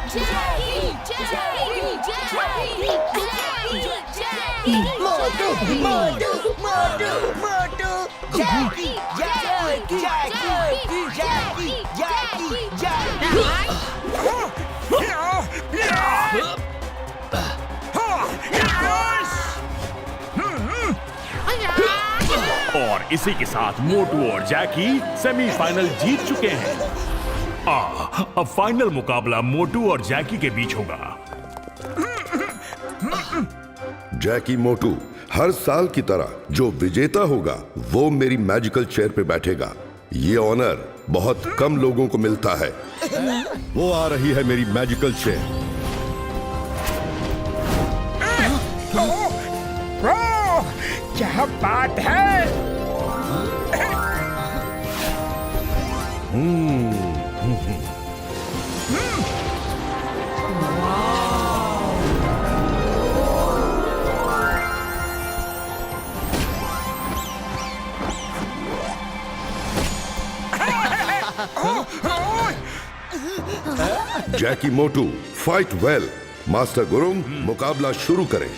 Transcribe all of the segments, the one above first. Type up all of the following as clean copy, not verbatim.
मोटू मोटू मोटू मोटू जैकी जैकी जैकी जैकी जैकी जैकी। और इसी के साथ मोटू और जैकी सेमीफाइनल जीत चुके हैं। अब फाइनल मुकाबला मोटू और जैकी के बीच होगा। जैकी मोटू, हर साल की तरह जो विजेता होगा वो मेरी मैजिकल चेयर पे बैठेगा। ये ऑनर बहुत कम लोगों को मिलता है। वो आ रही है मेरी मैजिकल चेयर। क्या बात है? जैकी मोटू, फाइट वेल। मास्टर गुरुंग, मुकाबला शुरू करें।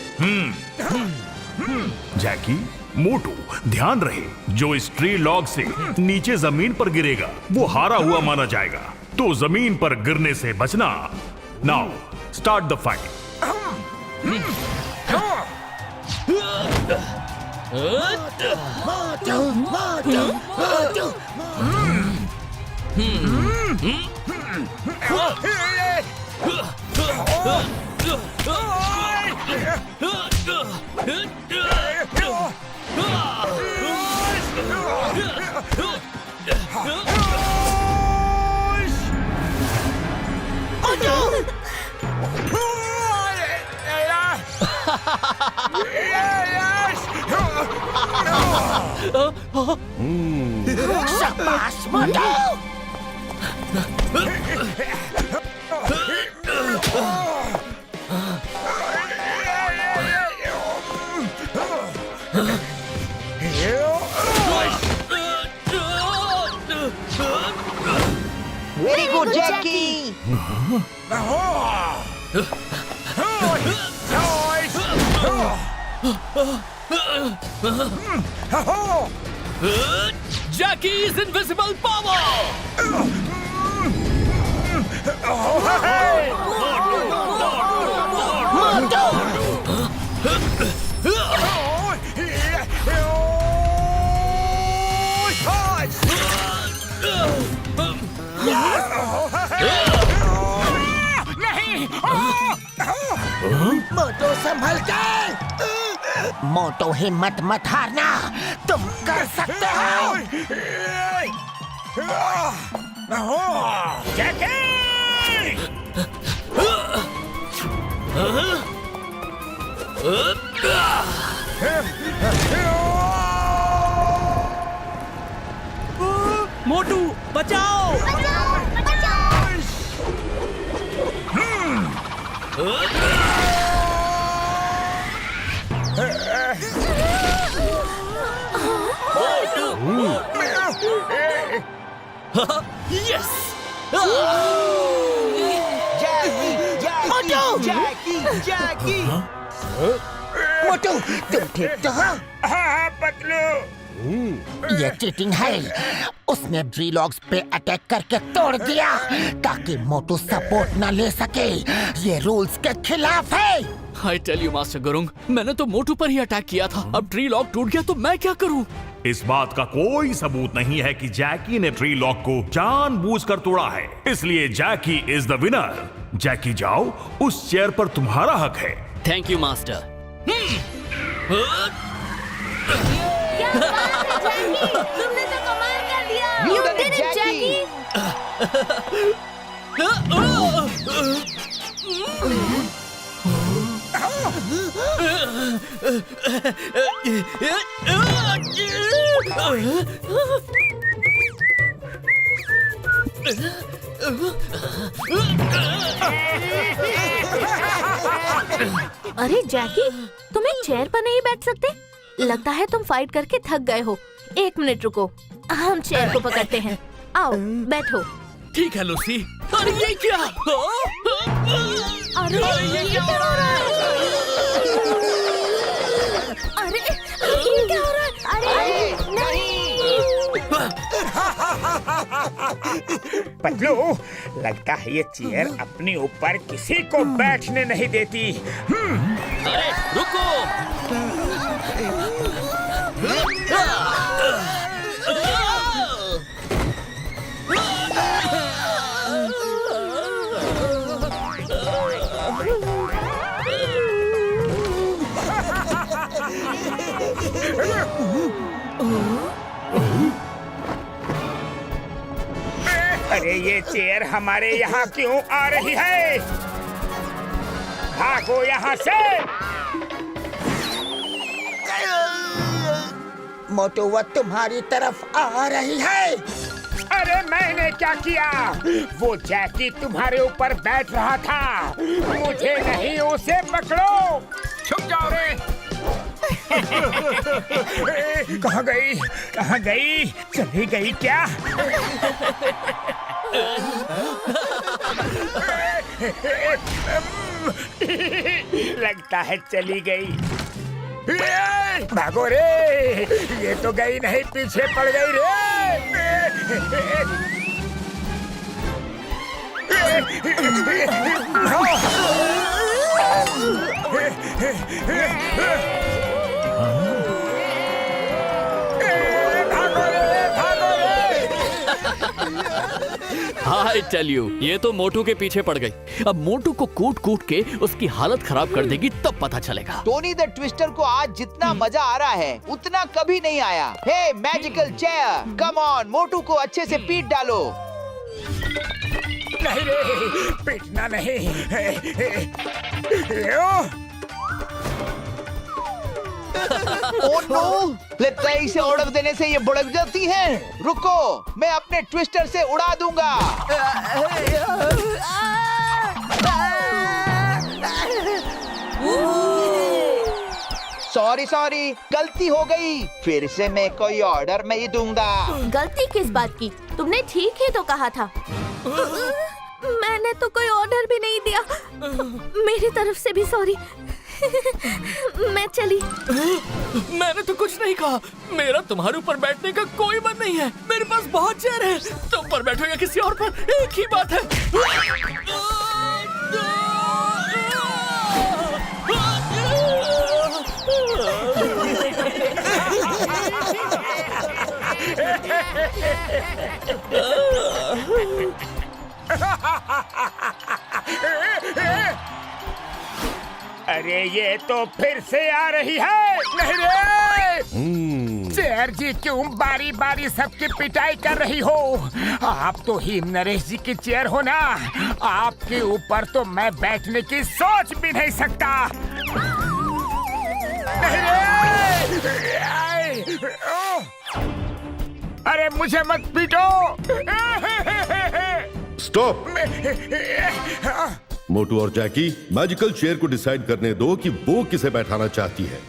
जैकी, मोटू, ध्यान रहे, जो इस ट्री लॉग से नीचे जमीन पर गिरेगा वो हारा हुआ माना जाएगा। तो जमीन पर गिरने से बचना। Now start the fight. Motu Motu Motu. शाबाश Motu. Very good Jackie. Jackie's invisible power! Motu संभल के। मोटू हिम्मत मत हारना, तुम कर सकते हो। जैकी! मोटू बचाओ! यस! जैकी जैकी जैकी जैकी। मोटू, तुम ठीक तो हो? हाँ पतलू। ये चीटिंग है। उसने ड्रीलॉग्स पे अटैक करके तोड़ दिया ताकि मोटू सपोर्ट न ले सके। ये रूल्स के खिलाफ है। I tell you, master Gurung, मैंने तो मोटू पर ही अटैक किया था। अब ट्री लॉक टूट गया तो मैं क्या करूं? इस बात का कोई सबूत नहीं है कि जैकी ने ट्री लॉक को जानबूझकर तोड़ा है। इसलिए जैकी इज द विनर। जैकी जाओ, उस चेयर पर तुम्हारा हक है। Thank you master. क्या बात है जैकी, तुमने तो कमाल कर दिया। You did it, Jackie. अरे जैकी, तुम एक चेयर पर नहीं बैठ सकते? लगता है तुम फाइट करके थक गए हो। 1 मिनट रुको, हम चेयर को पकड़ते हैं। आओ बैठो। ठीक है लूसी। अरे ये क्या? अरे ये क्या हो रहा है? अरे ये क्या हो रहा है? अरे नहीं। पतलू, लगता है ये चेयर अपने ऊपर किसी को बैठने नहीं देती। अरे रुको। अरे ये चेयर हमारे यहाँ क्यों आ रही है? भागो यहाँ से। मोटू वो तुम्हारी तरफ आ रही है। अरे मैंने क्या किया? वो जैकी तुम्हारे ऊपर बैठ रहा था। मुझे नहीं, उसे पकड़ो। छुप जाओ रे। कहाँ गई? कहाँ गई? चली गई क्या? लगता है चली गई। भागो रे, ये तो गई नहीं, पीछे पड़ गई I tell you, ये तो मोटू के पीछे पड़ गई। अब मोटू को कूट कूट के उसकी हालत खराब कर देगी, तब पता चलेगा। टोनी द ट्विस्टर को आज जितना मजा आ रहा है उतना कभी नहीं आया। Hey magical chair, come on, Motu को अच्छे से पीट डालो। नहीं रे, पीटना नहीं। Oh no! लगता है इसे ऑर्डर देने से ये भड़क जाती है। रुको, मैं अपने ट्विस्टर से उड़ा दूंगा। सॉरी, गलती हो गई। फिर से मैं कोई ऑर्डर नहीं दूंगा। गलती किस बात की? तुमने ठीक ही तो कहा था। मैंने तो कोई ऑर्डर भी नहीं दिया। मेरी तरफ से भी सॉरी। मैं चली। मैंने तो कुछ नहीं कहा। मेरा तुम्हारे ऊपर बैठने का कोई मन नहीं है। मेरे पास बहुत चेयर है। तुम पर बैठो या किसी और पर, एक ही बात है। अरे ये तो फिर से आ रही है। नहीं रे, चेयर जी क्यों बारी बारी सबकी पिटाई कर रही हो? आप तो हिम नरेश जी की चेयर हो ना। आपके ऊपर तो मैं बैठने की सोच भी नहीं सकता। नहीं रे, अरे मुझे मत पीटो। स्टॉप। मोटू और जैकी, मैजिकल चेयर को डिसाइड करने दो कि वो किसे बैठाना चाहती है।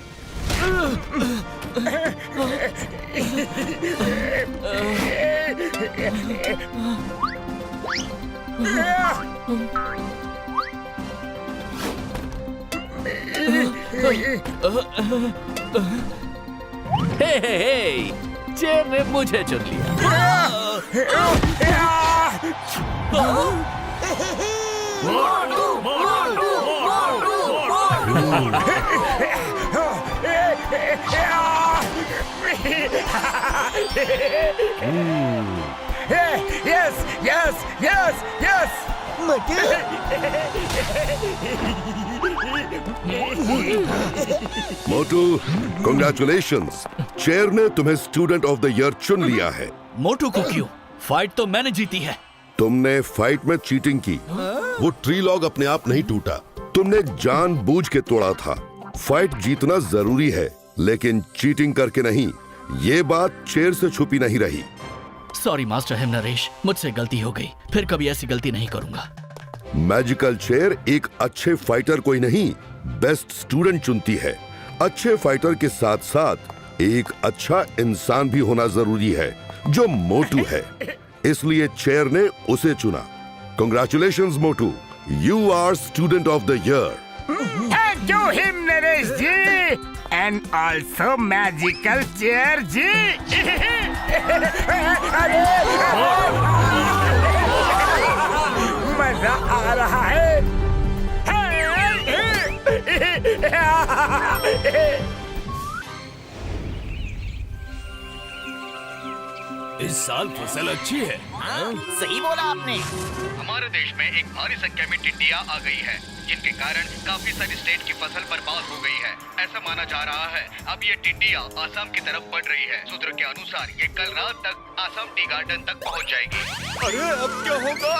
हे, चेयर ने मुझे चुन लिया। Yes. मोटू, कांग्रेचुलेशंस, चेयर ने तुम्हें स्टूडेंट ऑफ द ईयर चुन लिया है। मोटू को क्यों? फाइट तो मैंने जीती है। तुमने फाइट में चीटिंग की। वो ट्री लॉग अपने आप नहीं टूटा, तुमने जानबूझ के तोड़ा था। फाइट जीतना जरूरी है, लेकिन चीटिंग करके नहीं। ये बात चेयर से छुपी नहीं रही। सॉरी मास्टर हिम नरेश, मुझसे गलती हो गई। फिर कभी ऐसी गलती नहीं करूंगा। मैजिकल चेयर एक अच्छे फाइटर को ही नहीं, बेस्ट स्टूडेंट चुनती है। अच्छे फाइटर के साथ साथ एक अच्छा इंसान भी होना जरूरी है, जो मोटू है। इसलिए चेयर ने उसे चुना। Congratulations Motu, you are student of the year. Thank you हिम Naresh ji and also magical chair ji. मजा आ रहा है। इस साल फसल अच्छी है। सही बोला आपने। हमारे देश में एक भारी संख्या में टिड्डियां आ गई हैं, जिनके कारण काफी सारी स्टेट की फसल बर्बाद हो गई है। ऐसा माना जा रहा है अब ये टिड्डियां आसाम की तरफ बढ़ रही है। सूत्रों के अनुसार ये कल रात तक आसाम टी गार्डन तक पहुंच जाएगी। अरे अब क्या होगा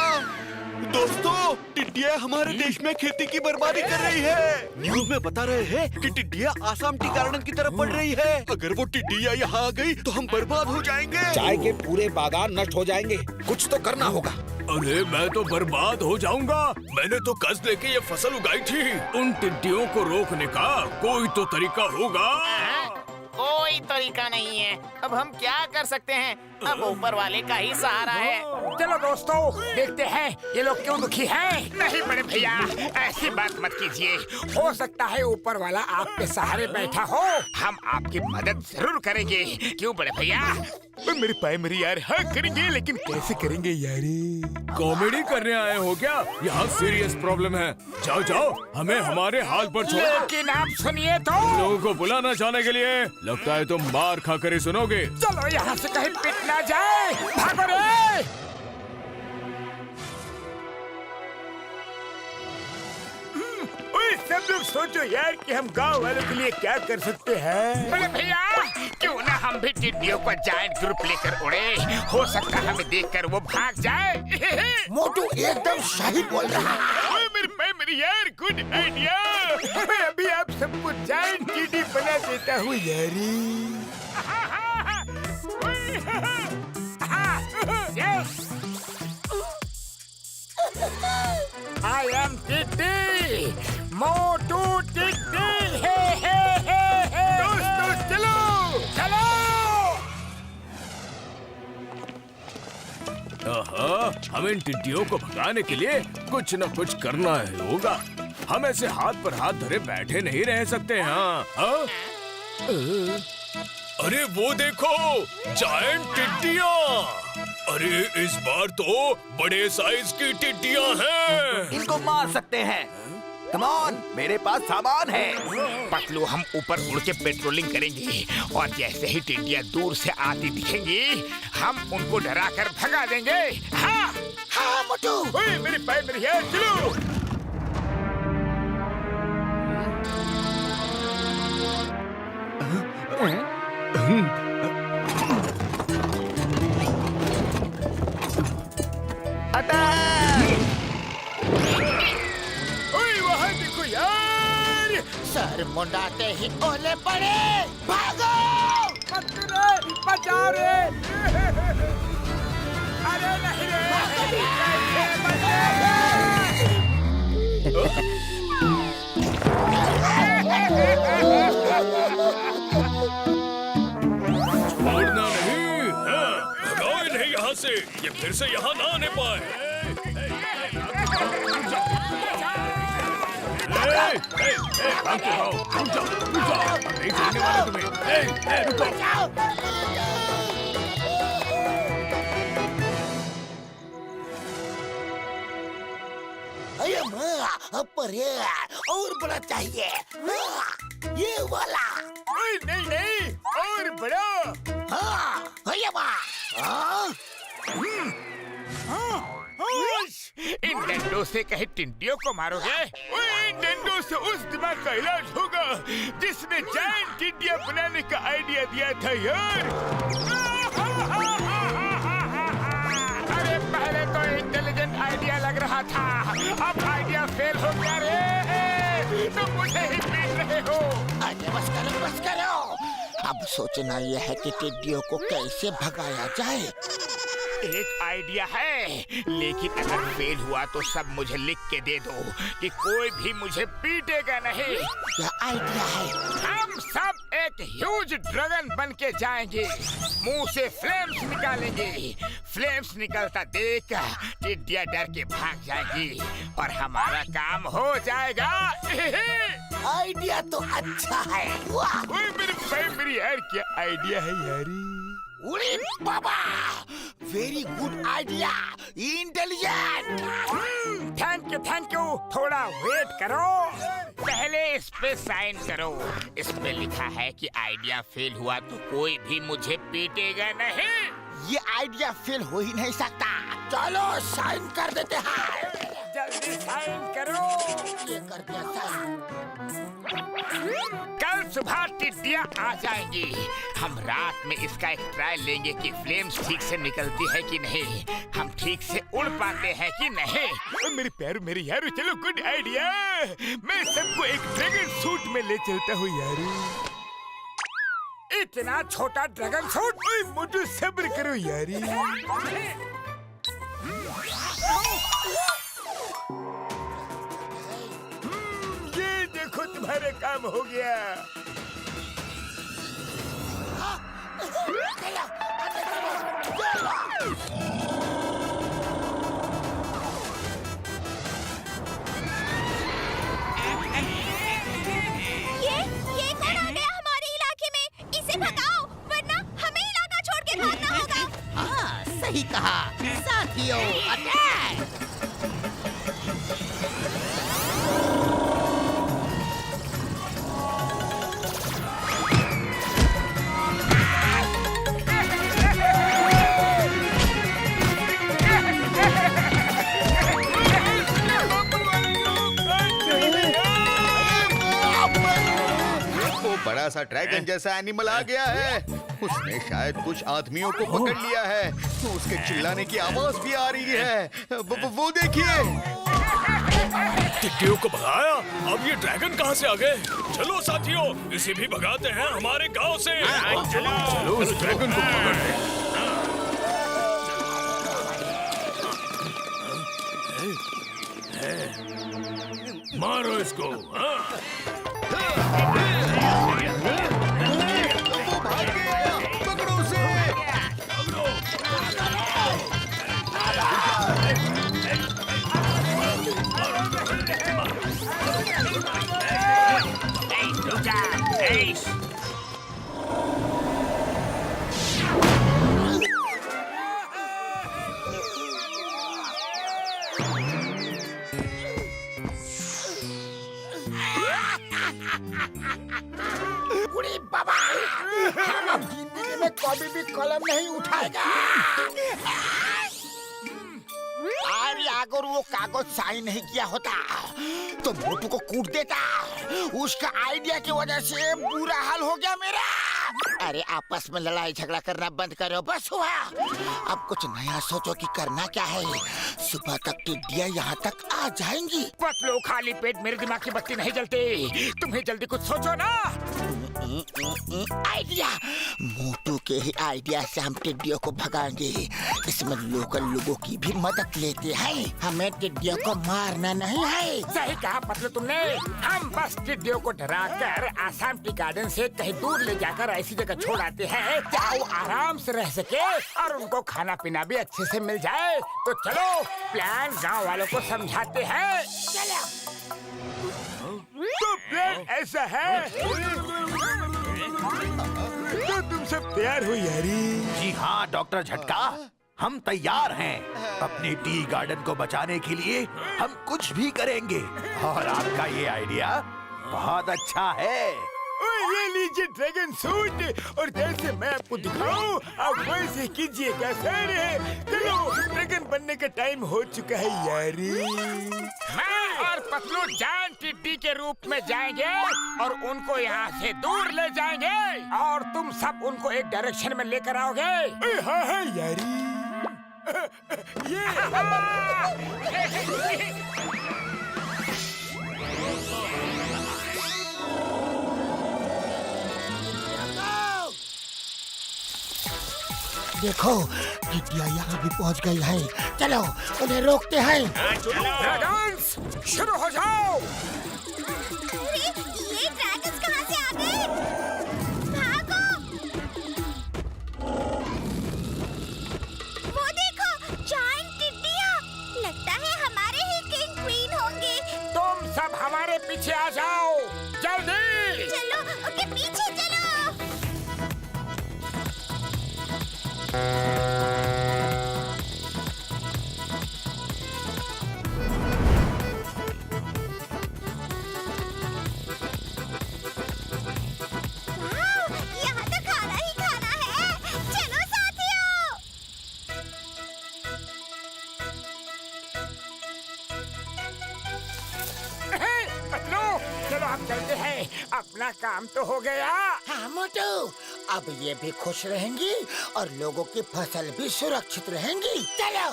दोस्तों? टिड्डियां हमारे देश में खेती की बर्बादी कर रही है। न्यूज में बता रहे हैं कि टिड्डियां आसाम टी गार्डन की तरफ बढ़ रही है। अगर वो टिड्डियां यहाँ आ गई तो हम बर्बाद हो जाएंगे। चाय के पूरे बागान नष्ट हो जाएंगे। कुछ तो करना होगा। अरे मैं तो बर्बाद हो जाऊंगा। मैंने तो कर्ज लेके ये फसल उगाई थी। उन टिड्डियों को रोकने का कोई तो तरीका होगा। कोई तरीका नहीं है। अब हम क्या कर सकते हैं? अब ऊपर वाले का ही सहारा है। चलो दोस्तों, देखते हैं ये लोग क्यों दुखी हैं। नहीं बड़े भैया, ऐसी बात मत कीजिए। हो सकता है ऊपर वाला आपके सहारे बैठा हो। हम आपकी मदद जरूर करेंगे। क्यों बड़े भैया? मेरे प्राइमरी यार, हाँ करेंगे, लेकिन कैसे करेंगे यार? कॉमेडी करने आए हो क्या? यहाँ सीरियस प्रॉब्लम है। जाओ जाओ, हमें हमारे हाल पर छोड़ो। लेकिन आप सुनिए तो। लोगों को बुलाना जाने के लिए लगता है तुम मार खा कर ही सुनोगे। चलो यहाँ से कहीं पिट ना जाए। भागो रे। सब लोग सोचो यार कि हम गांव वालों के लिए क्या कर सकते हैं। बोले भैया, क्यों ना हम भी टिड्डियों का जायंट ग्रुप लेकर उड़े। हो सकता है हमें देखकर वो भाग जाए। मोटू एकदम सही बोल रहा है। मेरी यार, गुड आइडिया। मैं अभी आप सबको जायंट टिड्डी बना देता हूँ यारी। I am टिड्डी, मोटू टिड्डी। हे। दोस्त चलो चलो। हम इन टिड्डियों को भगाने के लिए कुछ न कुछ करना है होगा। हम ऐसे हाथ पर हाथ धरे बैठे नहीं रह सकते। हाँ? अरे वो देखो, जायंट टिड्डियाँ। अरे इस बार तो बड़े साइज की टिड्डियाँ हैं। इनको मार सकते हैं। कम ऑन, मेरे पास सामान है। पतलू, हम ऊपर उड़ के पेट्रोलिंग करेंगे और जैसे ही टिड्डियाँ दूर से आती दिखेंगी, हम उनको डरा कर भगा देंगे। हाँ हाँ मोटू। ओए मेरे भाई, मेरे यार, चलो। ओए वहाँ देखो यार। सर मुंडाते ही ओले पड़े। भागो। बचाओ रे। अरे नहीं रे। छोड़ना नहीं। भगाओ इन्हें यहाँ से। ये फिर से यहाँ ना आने पाए। नहीं छोड़ने वाले तुम्हें। रुको। और बड़ा चाहिए। ये वाला। नहीं और बड़ा। इन डंडों से कहीं टिड्डियों को मारोगे? इन डंडों से उस दिमाग का इलाज होगा जिसने जायंट टिड्डियां बनाने का आइडिया दिया था यार। अरे पहले तो इंटेलिजेंट आइडिया लग रहा था, अब आइडिया फेल हो गया रे। तुम मुझे ही पीट रहे हो। अरे बस करो। अब सोचना यह है कि टिड्डियों को कैसे भगाया जाए। एक आइडिया है, लेकिन अगर फेल हुआ तो सब मुझे लिख के दे दो कि कोई भी मुझे पीटेगा नहीं। क्या आइडिया है? हम सब एक ह्यूज ड्रैगन बन के जाएंगे, मुंह से फ्लेम्स निकालेंगे। फ्लेम्स निकलता देख टिड्डियाँ डर के भाग जाएंगी और हमारा काम हो जाएगा। आइडिया तो अच्छा है। वाह! ओए मेरे भाई, मेरी यार क्या आइडिया है यारी। उड़ी बाबा, very good idea, intelligent. Thank you. थोड़ा वेट करो, पहले इस पे साइन करो। इस पे लिखा है कि आइडिया फेल हुआ तो कोई भी मुझे पीटेगा नहीं। ये आइडिया फेल हो ही नहीं सकता। चलो साइन कर देते हैं। जल्दी साइन करो। ये कर दिया साइन। कल सुबह टिड्डियाँ आ जाएंगी। हम रात में इसका एक ट्रायल लेंगे कि फ्लेम्स ठीक से निकलती है कि नहीं, हम ठीक से उड़ पाते हैं कि नहीं। और मेरे प्यारो, मेरे यारो, चलो गुड आइडिया। मैं सबको एक ड्रैगन सूट में ले चलता हूँ यारो। इतना छोटा ड्रैगन सूट, मोटू सब्र करो यारी। ये देखो तुम्हारा काम हो गया। ये कौन आ गया हमारे इलाके में? इसे भगाओ वरना हमें इलाका छोड़ के भागना होगा। हाँ, सही कहा साथियों, अटैक! बड़ा सा ड्रैगन जैसा एनिमल आ गया है। उसने शायद कुछ आदमियों को पकड़ लिया है। तो उसके चिल्लाने की आवाज भी आ रही है। वो देखिए। टिड्डियों को भगाया, अब ये ड्रैगन कहाँ से आ गए? चलो साथियों, इसे भी भगाते हैं हमारे गांव से। चलो उस ड्रैगन को पकड़ते हैं। मारो इसको। पकड़ो उसे। उड़ी बाबा, हम जिंदगी में कभी भी कलम नहीं उठाएगा। अरे अगर वो कागज साइन नहीं किया होता तो मोटू को कूट देता। उसका आइडिया की वजह से बुरा हाल हो गया मेरा। अरे आपस में लड़ाई झगड़ा करना बंद करो, बस हुआ। अब कुछ नया सोचो कि करना क्या है। सुबह तक टिड्डियाँ यहाँ तक आ जाएंगी। पतलो खाली पेट मेरे दिमाग की बत्ती नहीं जलती। तुम्हें जल्दी कुछ सोचो ना। आइडिया, मोटू के ही आइडिया से हम टिड्डियों को भगाएंगे। इसमें लोकल लोगों की भी मदद लेते हैं। हमें टिड्डियों को मारना नहीं है। सही कहा पतलू तुमने। हम बस टिड्डियों को डराकर आसाम टी गार्डन से कहीं दूर ले जाकर ऐसी जगह छोड़ आते हैं जहाँ वो आराम से रह सके और उनको खाना पीना भी अच्छे से मिल जाए। तो चलो प्लान गांव वालों को समझाते हैं। चलो। तो प्लान ऐसा है, तो तुम सब तैयार हो यारी? जी हाँ डॉक्टर झटका, हम तैयार हैं। अपने टी गार्डन को बचाने के लिए हम कुछ भी करेंगे। और आपका ये आइडिया बहुत अच्छा है। ये लीजिए ड्रैगन सूट, और जैसे मैं आपको दिखाऊं आप वैसे कीजिएगा सर। चलो ड्रैगन बनने का टाइम हो चुका है यारी। मैं और पतलू जान टिड्डी के रूप में जाएंगे और उनको यहाँ से दूर ले जाएंगे और तुम सब उनको एक डायरेक्शन में लेकर आओगे। हाँ हाँ यारी। ये देखो टिड्डियाँ यहाँ भी पहुँच गई है। चलो उन्हें रोकते हैं। ड्रैगन्स शुरू हो जाओ। ये ड्रैगन्स कहाँ से आ गए? भागो! वो देखो, जायंट टिड्डियाँ। लगता है हमारे ही किंग क्वीन होंगे। तुम सब हमारे पीछे आ जाओ, जल्दी। चलो, उनके पीछे चलो। यहाँ तो खाना ही खाना है। चलो साथियों। पतलू, चलो हम चलते हैं, अपना काम तो हो गया। हाँ मोटू, अब ये भी खुश रहेंगी और लोगों की फसल भी सुरक्षित रहेंगी। चलो।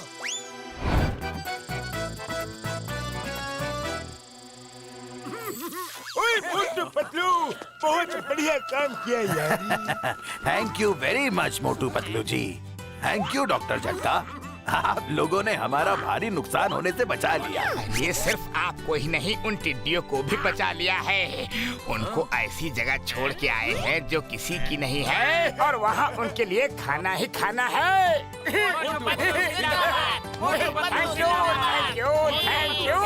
ओए मोटू पतलू, बहुत बढ़िया काम किया यार। Thank you very much Motu Patlu ji. Thank you doctor Jhatka. आप लोगों ने हमारा भारी नुकसान होने से बचा लिया। ये सिर्फ आपको ही नहीं, उन टिड्डियों को भी बचा लिया है। उनको ऐसी जगह छोड़ के आए हैं जो किसी की नहीं है, और वहाँ उनके लिए खाना ही खाना है। Thank you, thank you, thank you.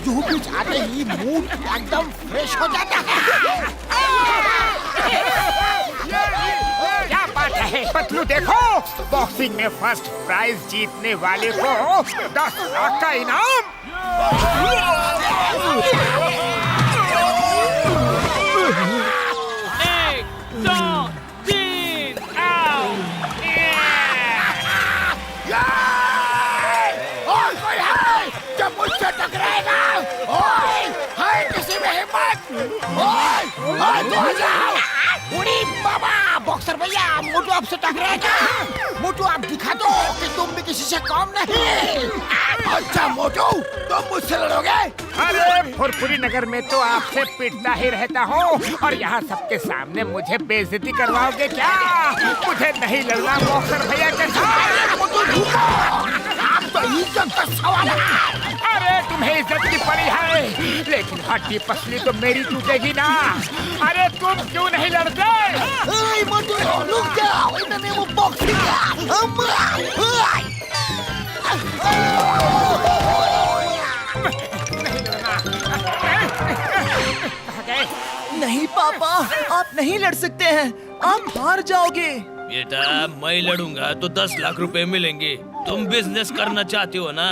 जो कुछ आते ही मूड एकदम फ्रेश हो जाता है। क्या बात है पतलू, देखो बॉक्सिंग में फर्स्ट प्राइज जीतने वाले को 10 लाख का इनाम। एक, दो, तीन, आओ। और कोई है जो मुझसे टकराएगा? ओए, है किसी में हिम्मत? ओए, तू आ जाओ। उड़ी बाबा, बॉक्सर भैया, मोटू आपसे टकराएगा। मोटू आप दिखा दो कि तुम भी किसी से कम नहीं। अच्छा मोटू, तुम मुझसे लड़ोगे? अरे फुरफुरी नगर में तो आपसे पिटता ही रहता हूँ, और यहाँ सबके सामने मुझे बेइज्जती करवाओगे क्या? मुझे नहीं लड़ना बॉक्सर भैया के साथ। मोटू रुको, आप तो इज्जत का सवाल है। अरे तुम्हें इज्जत की पड़ी है, लेकिन हड्डी पसली तो मेरी टूटेगी ना। अरे तुम क्यों नहीं लड़ते? Hey, मोटू रुक जाओ, in the name of boxing. नहीं पापा, आप नहीं लड़ सकते हैं, आप हार जाओगे। बेटा मैं लड़ूंगा तो 10 लाख रुपए मिलेंगे। तुम बिजनेस करना चाहते हो ना,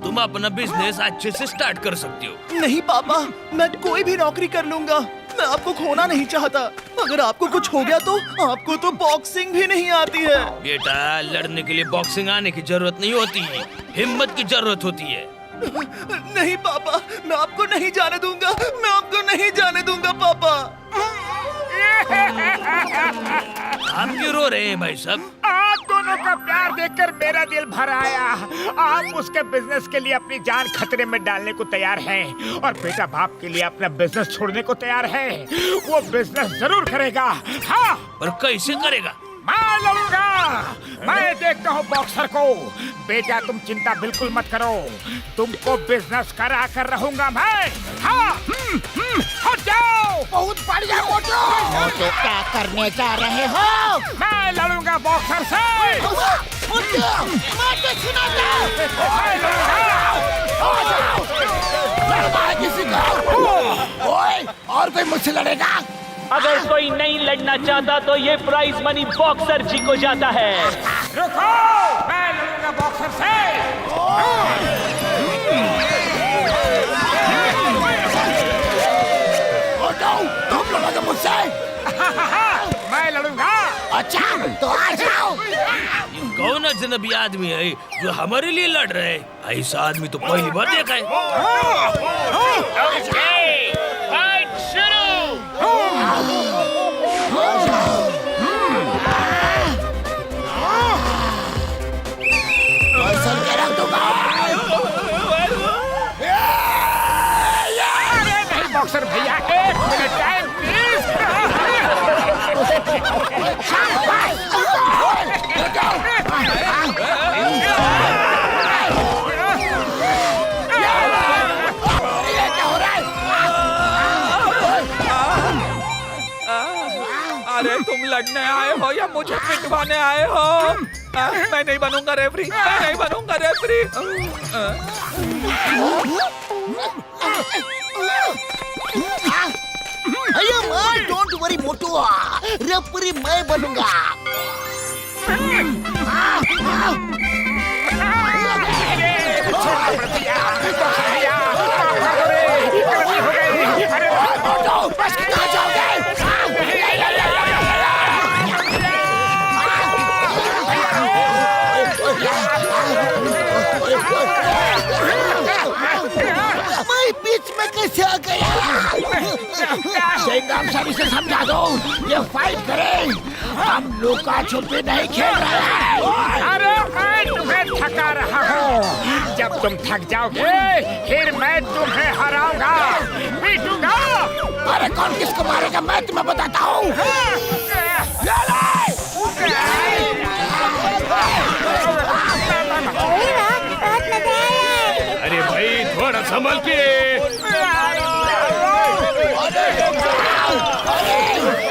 तुम अपना बिजनेस अच्छे से स्टार्ट कर सकते हो। नहीं पापा, मैं कोई भी नौकरी कर लूंगा, मैं आपको खोना नहीं चाहता। अगर आपको कुछ हो गया तो आपको तो बॉक्सिंग भी नहीं आती है। बेटा लड़ने के लिए बॉक्सिंग आने की जरूरत नहीं होती है, हिम्मत की जरूरत होती है। नहीं पापा, मैं आपको नहीं जाने दूंगा, मैं आपको नहीं जाने दूंगा पापा। आप क्यों रो रहे हैं भाई साहब? आप दोनों का प्यार देखकर मेरा दिल भर आया। आप उसके बिजनेस के लिए अपनी जान खतरे में डालने को तैयार हैं, और बेटा बाप के लिए अपना बिजनेस छोड़ने को तैयार है। वो बिजनेस जरूर करेगा। हाँ, पर कैसे करेगा? मैं लड़ूंगा, मैं देखता हूँ बॉक्सर को। बेटा तुम चिंता बिल्कुल मत करो, तुमको बिजनेस करा कर रहूंगा मैं। हाँ, हट जाओ। बहुत बढ़िया मोटू। मोटू क्या करने जा रहे हो? मैं लड़ूंगा बॉक्सर से। मोटू, मोटू सुना जाओ। मैं लड़ूंगा। आ जाओ। लड़वा किसी को। ओए, और कोई मुझसे लड़ेगा? अगर कोई नहीं लड़ना चाहता तो ये प्राइज मनी बॉक्सर जी को जाता है। रुको, मैं लड़ूंगा बॉक्सर से। तुम लड़ोगे मुझसे? मैं लड़ूंगा। अच्छा, तो आ जाओ। कौन अजनबी आदमी है जो हमारे लिए लड़ रहे हैं? ऐसा आदमी तो पहली बार देखा है। फाइट शुरू। बॉक्सर भैया 1 मिनट टाइम अरे तुम लड़ने आए हो या मुझे पिटवाने आए हो? मैं नहीं बनूंगा रेफरी, मैं नहीं बनूंगा रेफरी। अयो मां, डोंट वरी मोटू, रेफरी मैं बनूंगा। मैं बीच में कैसे आ गया? शेंगाम सभी से समझा दो, ये फाइट करें, हम लुका छुपी नहीं खेल रहे हैं। अरे मैं तुम्हें थका रहा हूँ, जब तुम थक जाओगे फिर मैं तुम्हें हराऊंगा, पीटूंगा। अरे कौन किसको मारेगा मैं तुम्हें बताता हूँ। अरे भाई थोड़ा संभल के।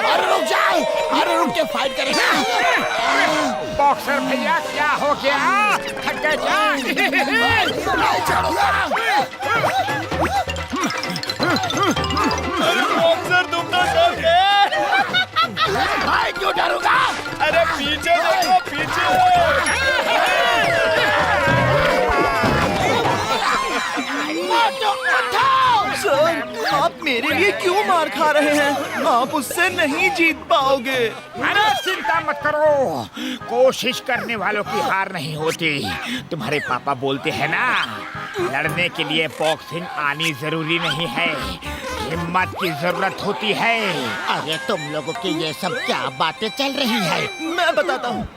अरे रुक जाओ, अरे रुक के फाइट करेगा। बॉक्सर भैया क्या हो गया? थक गए बॉक्सर तुम तो डर गए। मैं क्यों डरूंगा? अरे पीछे देखो, पीछे। सर, आप मेरे लिए क्यों मार खा रहे हैं? आप उससे नहीं जीत पाओगे। अरे चिंता मत करो, कोशिश करने वालों की हार नहीं होती। तुम्हारे पापा बोलते हैं ना, लड़ने के लिए बॉक्सिंग आनी जरूरी नहीं है, हिम्मत की जरूरत होती है। अरे तुम लोगों की ये सब क्या बातें चल रही है? मैं बताता हूँ।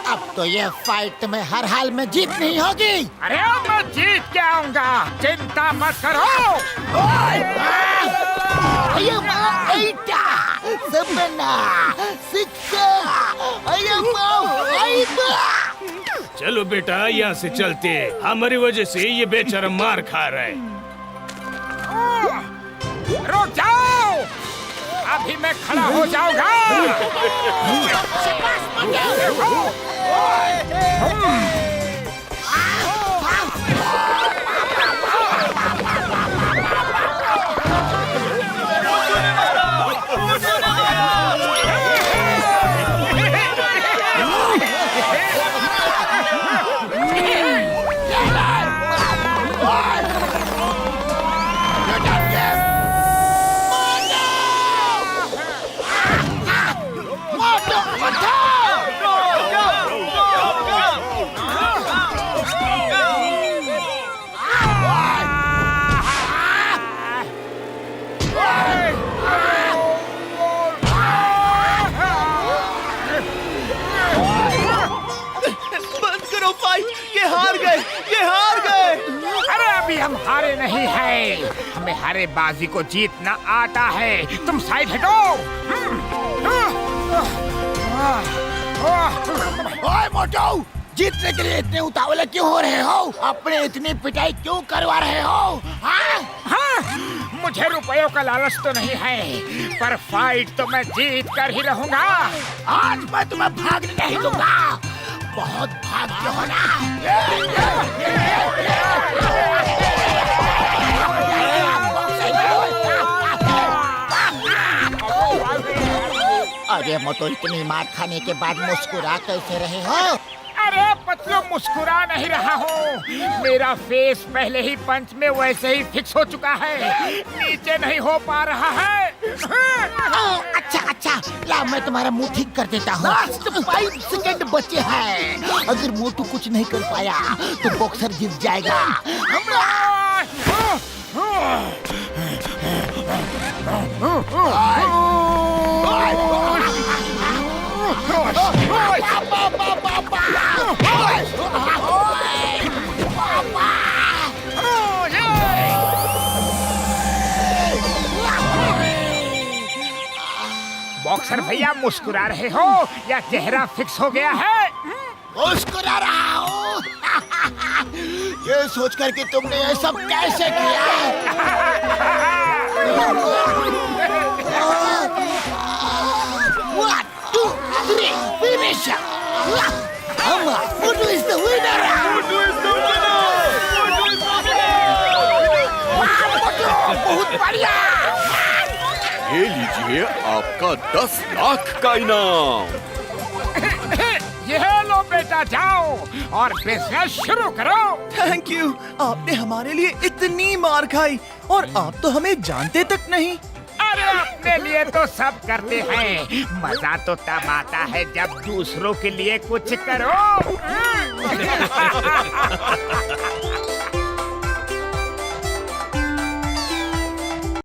अब तो ये फाइट तुम्हें हर हाल में जीत नहीं होगी। अरे मैं जीत के आऊंगा, चिंता मत करो। अयो माँ, ऐटा, सबना, सिक्का, अयो माँ, चलो बेटा यहाँ से चलते, हमारी वजह से ये बेचारा मार खा रहा है। रुक जाओ, अभी मैं खड़ा हो जाऊंगा। हम हारे नहीं हैं, हमें हारे बाजी को जीतना आता है। तुम साइड हटो। ओए मोटू, जीतने के लिए इतने उतावले क्यों हो रहे हो? अपने इतनी पिटाई क्यों करवा रहे हो? हाँ, मुझे रुपयों का लालच तो नहीं है, पर फाइट तो मैं जीत कर ही रहूंगा। आज मैं तुम्हें भागने नहीं दूंगा, बहुत भाग्य हो ना। अरे मोटू, इतनी मार खाने के बाद मुस्कुरा कैसे रहे हो? अरे पतलू, मुस्कुरा नहीं रहा हूँ, मेरा फेस पहले ही पंच में वैसे ही फिक्स हो चुका है, नीचे नहीं हो पा रहा है। अच्छा अच्छा, ला मैं तुम्हारा मुंह ठीक कर देता हूँ। 5 सेकंड बचे हैं, अगर मोटू कुछ नहीं कर पाया तो बॉक्सर जीत जाएगा। बॉक्सर भैया मुस्कुरा रहे हो या चेहरा फिक्स हो गया है? मुस्कुरा रहा हूँ। ये सोच कर कि तुमने ये सब कैसे किया? 1, 2, 3, finish! Motu is the winner! बहुत बढ़िया! ये लीजिए आपका 10 लाख का इनाम। ये लो बेटा, जाओ और बिजनेस शुरू करो। थैंक यू, आपने हमारे लिए इतनी मार खाई और आप तो हमें जानते तक नहीं। अरे अपने लिए तो सब करते हैं, मजा तो तब आता है जब दूसरों के लिए कुछ करो।